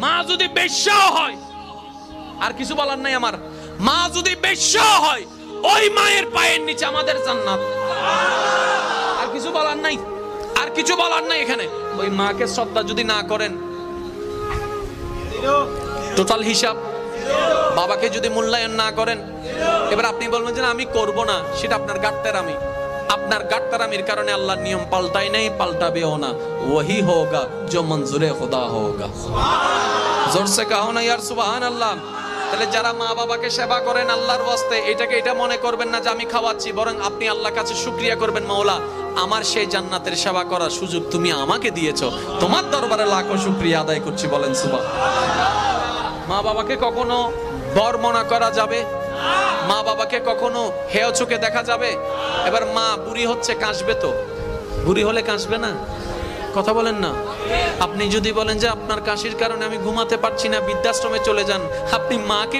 মা যদি বেশ্যাও হয়, আর কিছু বলার নাই আমার, মা যদি বেশ্যাও হয়, ওই মায়ের পায়ের নিচে আমাদের জান্নাত। আর কিছু বলার নাই, আর কিছু বলার নাই এখানে। ওই মাকে শ্রদ্ধা যদি না করেন, টোটাল হিসাব। বাবাকে যদি মূল্যায়ন না করেন, এবার আপনি বলবেন যে আমি করব না, সেটা আপনার গাট্টারামি। আপনার গাট্টারামির কারণে আল্লাহর নিয়ম পাল্টাই নাই, পাল্টাবেও না। ওহি হোগা जो मंजूर खुदा होगा। जोर से कहो ना यार সুবহানাল্লাহ। তাহলে যারা মা বাবাকে সেবা করেন আল্লাহর ওয়াস্তে, এটাকে এটা মনে করবেন না যে আমি খাওয়াচ্ছি, বরং আপনি আল্লাহর কাছে শুকরিয়া করবেন, মাওলা আমার সেই জান্নাতের সেবা করার সুযোগ তুমি আমাকে দিয়েছো, তোমার দরবারে লাখো শুকরিয়া আদায় করছি, বলেন সুবহানাল্লাহ। মা বাবাকে কখনো বর্ণনা করা যাবে? মা বাবাকে কখনো হেয় চোখে দেখা যাবে? এবার মা বুড়ি হচ্ছে, কাশবে তো, বুড়ি হলে কাশবে না? কথা বলেন না। আপনি যদি বলেন যে আপনার কাশির কারণে আমি ঘুমাতে পারছি না, বৃদ্ধাশ্রমে চলে যান, আপনি মাকে